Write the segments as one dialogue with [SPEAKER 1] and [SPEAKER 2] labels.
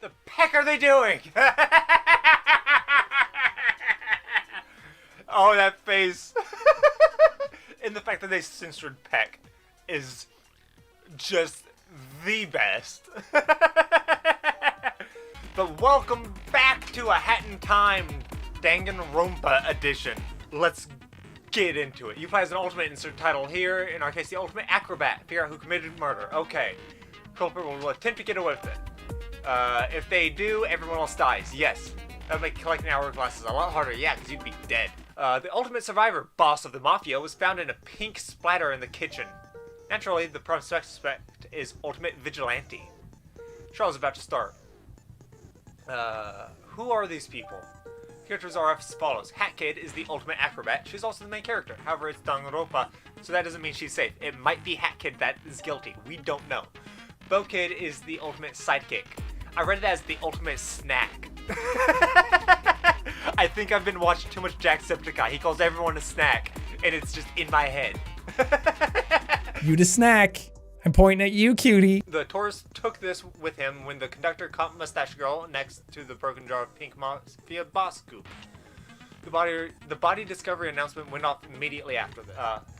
[SPEAKER 1] The heck are they doing? Oh, that face. And the fact that they censored Peck is just the best. But welcome back to a Hat in Time Danganronpa edition. Let's get into it. You play as an ultimate insert title here. In our case, the ultimate acrobat. Figure out who committed murder. Okay. Culprit will attempt to get away with it. If they do, everyone else dies. Yes. That would make collecting hourglasses a lot harder. Yeah, because you'd be dead. The ultimate survivor, boss of the mafia, was found in a pink splatter in the kitchen. Naturally, the prime suspect is ultimate vigilante. Trial's about to start. Who are these people? Characters are as follows. Hat Kid is the ultimate acrobat. She's also the main character. However, it's Danganronpa, so that doesn't mean she's safe. It might be Hat Kid that is guilty. We don't know. Bow Kid is the ultimate sidekick. I read it as the ultimate snack. I think I've been watching too much Jacksepticeye. He calls everyone a snack, and it's just in my head.
[SPEAKER 2] You the snack. I'm pointing at you, cutie.
[SPEAKER 1] The tourist took this with him when the conductor caught Mustache Girl next to the broken jar of pink mafia boss scoop. The body discovery announcement went off immediately after this.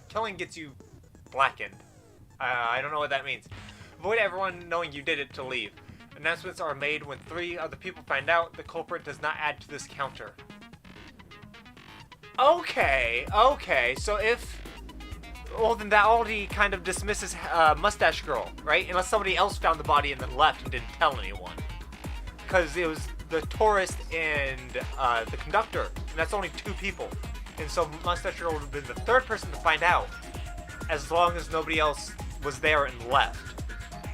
[SPEAKER 1] Killing gets you blackened. I don't know what that means. Avoid everyone knowing you did it to leave. Announcements are made when 3 other people find out. The culprit does not add to this counter. Okay, so if... Well, then that already kind of dismisses Mustache Girl, right? Unless somebody else found the body and then left and didn't tell anyone. Because it was the tourist and the conductor, and that's only 2 people. And so Mustache Girl would have been the 3rd person to find out, as long as nobody else was there and left.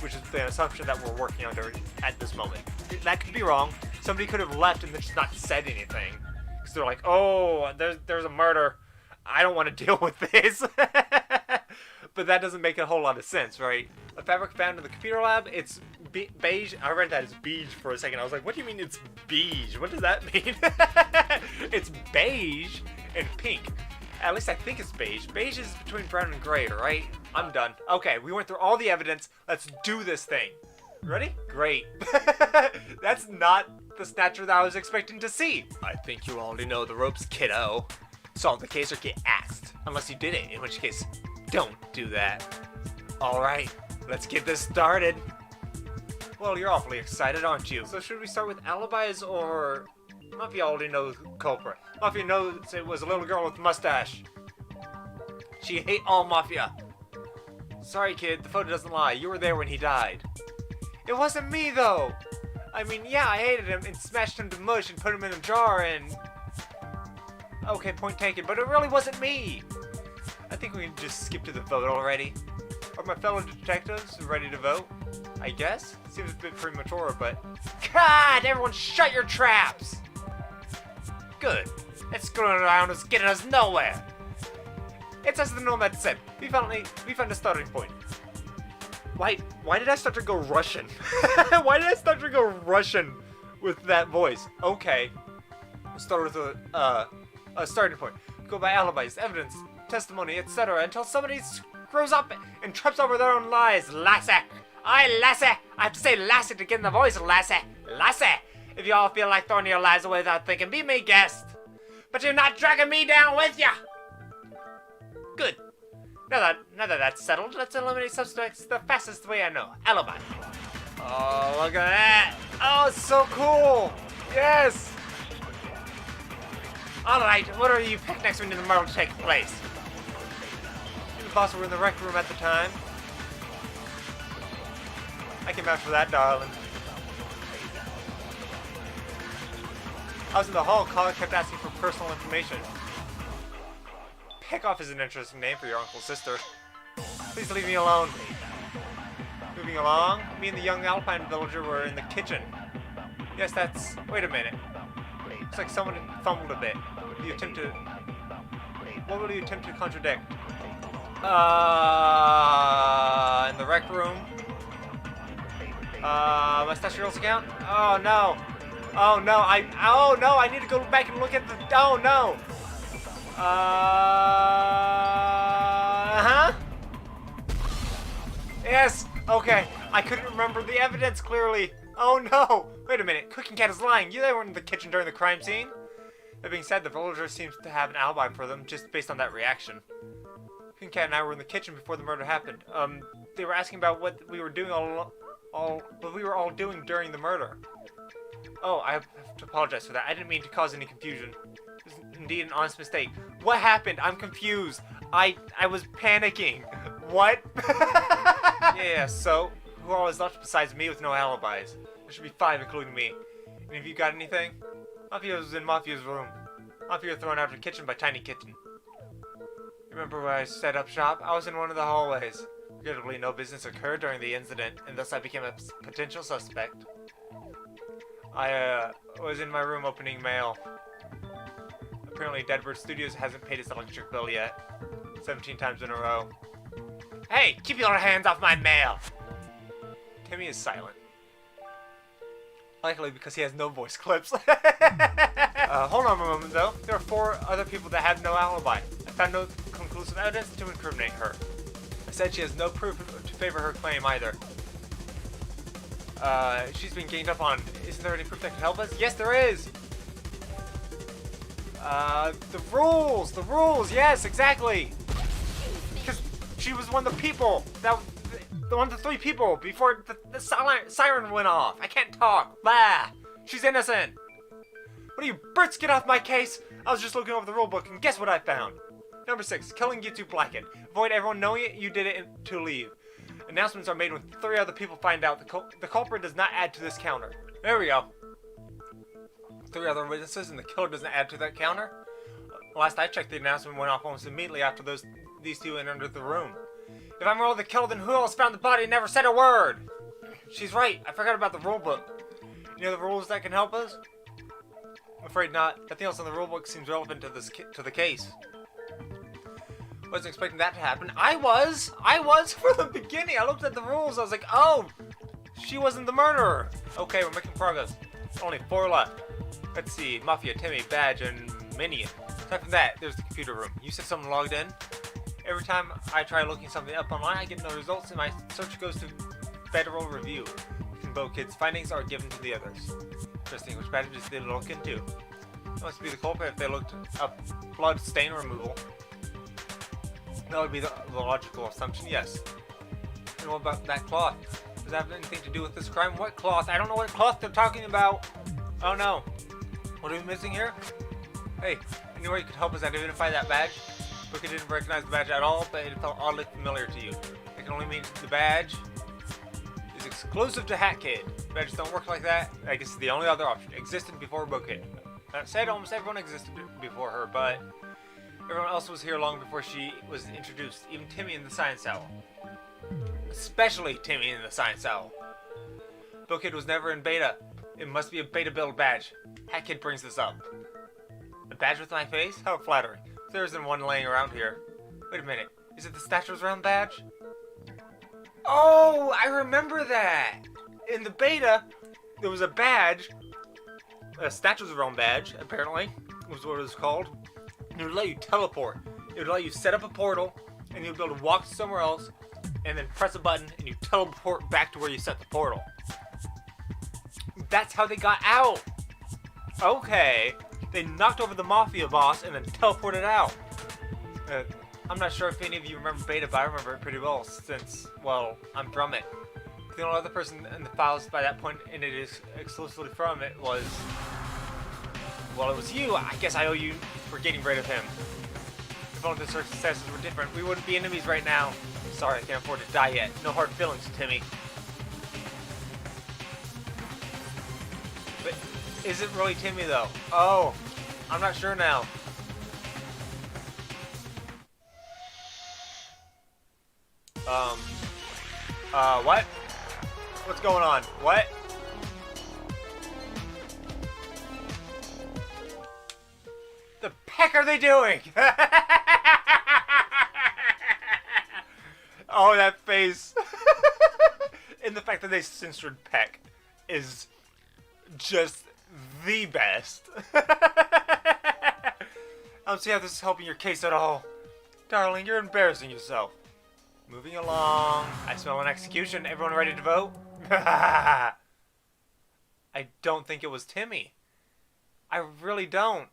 [SPEAKER 1] Which is the assumption that we're working under at this moment. That could be wrong. Somebody could have left and then just not said anything. Because they're like, oh, there's a murder. I don't want to deal with this. But that doesn't make a whole lot of sense, right? A fabric found in the computer lab, it's beige. I read that as beige for a second. I was like, what do you mean it's beige? What does that mean? It's beige and pink. At least I think it's beige. Beige is between brown and gray, right? I'm done. Okay, we went through all the evidence. Let's do this thing. Ready? Great. That's not the snatcher that I was expecting to see. I think you already know the ropes, kiddo. Solve the case or get axed. Unless you did it, in which case, don't do that. Alright, let's get this started. Well, you're awfully excited, aren't you? So should we start with alibis or... Mafia already knows the culprit. Mafia knows it was a little girl with a mustache. She hate all Mafia. Sorry, kid, the photo doesn't lie. You were there when he died. It wasn't me, though. I mean, yeah, I hated him and smashed him to mush and put him in a jar and... Okay, point taken, but it really wasn't me. I think we can just skip to the vote already. Are my fellow detectives ready to vote? I guess? Seems a bit premature, but... God, everyone shut your traps! Good. That screwing around is getting us nowhere. It's as the nomad said. We found a starting point. Why did I start to go Russian? Why did I start to go Russian with that voice? Okay. We'll start with a starting point. Go by alibis, evidence, testimony, etc. until somebody screws up and trips over their own lies. Lassie! Lassie! I have to say Lassie to get in the voice, Lassie! Lassie! If you all feel like throwing your lives away without thinking, be my guest. But you're not dragging me down with ya! Good. Now that that's settled, let's eliminate suspects the fastest way I know. Alibi. Oh, look at that! Oh, it's so cool! Yes! Alright, what are you picked next when the murder takes place? You and the boss were in the rec room at the time. I can vouch for that, darling. I was in the hall, caller kept asking for personal information. Pickoff is an interesting name for your uncle's sister. Please leave me alone. Moving along, me and the young Alpine villager were in the kitchen. Yes, that's... Wait a minute. Looks like someone fumbled a bit. What will you attempt to contradict? In the rec room. Mustache Girl's account? Oh no. Oh no, I need to go back and look at the... Oh no! Yes! Okay, I couldn't remember the evidence clearly. Oh no! Wait Wait a minute, Cooking Cat is lying. They weren't in the kitchen during the crime scene. That being said, the villager seems to have an alibi for them, just based on that reaction. Cooking Cat and I were in the kitchen before the murder happened. They were asking about what we were doing what we were all doing during the murder. Oh, I have to apologize for that. I didn't mean to cause any confusion. It was indeed an honest mistake. What happened? I'm confused. I was panicking. What? Yeah, so, who all is left besides me with no alibis? There should be 5, including me. Any of you got anything? Mafia was in Mafia's room. Mafia was thrown out of the kitchen by Tiny Kitten. Remember where I set up shop? I was in one of the hallways. Regrettably, no business occurred during the incident, and thus I became a potential suspect. I was in my room opening mail. Apparently, Deadbird Studios hasn't paid its electric bill yet. 17 times in a row. Hey, keep your hands off my mail! Timmy is silent. Likely because he has no voice clips. Hold on a moment though. There are 4 other people that have no alibi. I found no conclusive evidence to incriminate her. I said she has no proof to favor her claim either. She's been ganged up on. Isn't there any proof that could help us? Yes, there is! The rules, yes, exactly! Because she was one of the people one of the 3 people before the siren went off. I can't talk. Blah. She's innocent. What are you, Brits? Get off my case. I was just looking over the rulebook and guess what I found? Number 6, killing you to blackened. Avoid everyone knowing it. You did it to leave. Announcements are made when 3 other people find out. The culprit does not add to this counter. There we go. 3 other witnesses and the killer doesn't add to that counter. Last I checked, the announcement went off almost immediately after these 2 entered the room. If I'm really the killer, then who else found the body and never said a word? She's right. I forgot about the rulebook. Any other rules that can help us? I'm afraid not. Nothing else in the rulebook seems relevant to the case. Wasn't expecting that to happen. I was from the beginning. I looked at the rules. I was like, oh, she wasn't the murderer. Okay, we're making progress. Only 4 left. Let's see. Mafia, Timmy, Badge, and Minion. Aside from that, there's the computer room. You said someone logged in? Every time I try looking something up online, I get no results, and my search goes to Federal Review. Both kids' findings are given to the others. Interesting. Which badges did they look into? That must be the culprit if they looked up blood stain removal. That would be the logical assumption, yes. And what about that cloth? Does that have anything to do with this crime? What cloth? I don't know what cloth they're talking about. Oh no. What are we missing here? Hey, anywhere you could help us identify that badge? Booker didn't recognize the badge at all, but it felt oddly familiar to you. It can only mean the badge is exclusive to Hat Kid. Badges don't work like that. I guess it's the only other option. Existed before Booker. That said, almost everyone existed before her, but everyone else was here long before she was introduced. Even Timmy in the Science Owl. Especially Timmy in the Science Owl. Bookhead was never in beta. It must be a beta build badge. Hat Kid brings this up. A badge with my face? How flattering. There isn't one laying around here. Wait a minute. Is it the Statues Realm badge? Oh, I remember that! In the beta, there was a badge. A Statues Realm badge, apparently, was what it was called. And it would let you teleport. It would let you set up a portal, and you'd be able to walk somewhere else, and then press a button, and you teleport back to where you set the portal. That's how they got out! Okay. They knocked over the Mafia boss and then teleported out. I'm not sure if any of you remember beta, but I remember it pretty well since, well, I'm from it. The only other person in the files by that point, and it is exclusively from it, was... Well, it was you. I guess I owe you for getting rid of him. If only the circumstances were different, we wouldn't be enemies right now. Sorry, I can't afford to die yet. No hard feelings, Timmy. But is it really Timmy, though? Oh, I'm not sure now. What? What's going on? What? The heck are they doing? Oh, that face. And the fact that they censored Peck is just the best. I don't see how this is helping your case at all. Darling, you're embarrassing yourself. Moving along. I smell an execution. Everyone ready to vote? I I don't think it was Timmy. I really don't.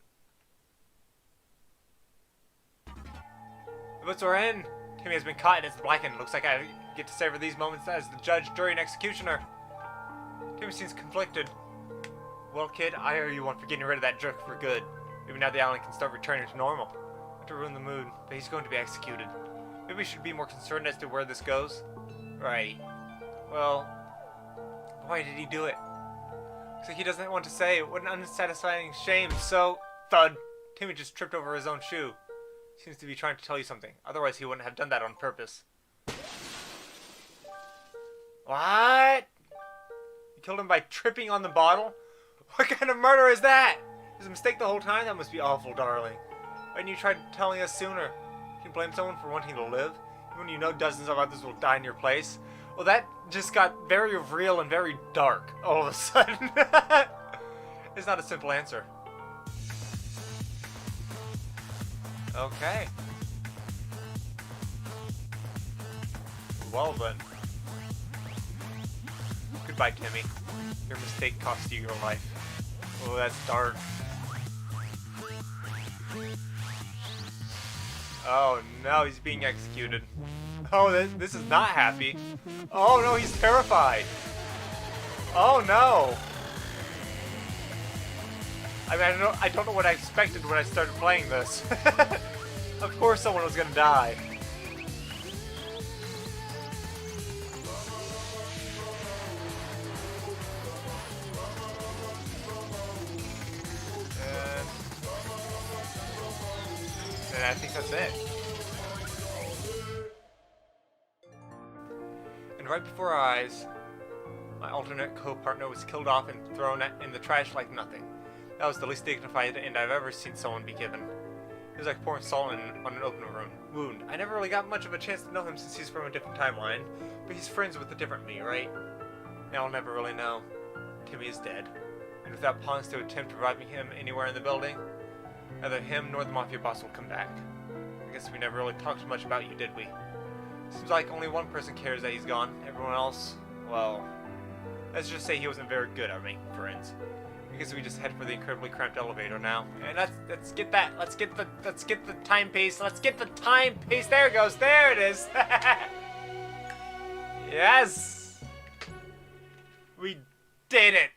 [SPEAKER 1] The books are in. Timmy has been caught and it's blackened. Looks like I get to savor these moments as the judge, jury, and executioner. Timmy seems conflicted. Well, kid, I owe you one for getting rid of that jerk for good. Maybe now the island can start returning to normal. Not to ruin the mood, but he's going to be executed. Maybe we should be more concerned as to where this goes. Right. Well, why did he do it? Looks like he doesn't want to say. What an unsatisfying shame. So, thud. Timmy just tripped over his own shoe. Seems to be trying to tell you something. Otherwise, he wouldn't have done that on purpose. What? You killed him by tripping on the bottle? What kind of murder is that? It was a mistake the whole time? That must be awful, darling. Why didn't you try telling us sooner? Can you blame someone for wanting to live? Even when you know dozens of others will die in your place? Well, that just got very real and very dark all of a sudden. It's not a simple answer. Okay. Well then. Goodbye, Timmy. Your mistake cost you your life. Oh, that's dark. Oh no, he's being executed. Oh, this is not happy. Oh no, he's terrified. Oh no. I mean, I don't know what I expected when I started playing this. Of course someone was gonna die. And I think that's it. And right before our eyes, my alternate co-partner was killed off and thrown in the trash like nothing. That was the least dignified end I've ever seen someone be given. It was like pouring salt on an open wound. I never really got much of a chance to know him since he's from a different timeline, but he's friends with a different me, right? Now I'll never really know. Timmy is dead, and without pausing to attempt reviving him anywhere in the building, neither him nor the mafia boss will come back. I guess we never really talked much about you, did we? Seems like only one person cares that he's gone. Everyone else, well, let's just say he wasn't very good at making friends. I guess we just head for the incredibly cramped elevator now. And let's get that. Let's get the timepiece. Let's get the timepiece. There it goes. There it is. Yes. We did it.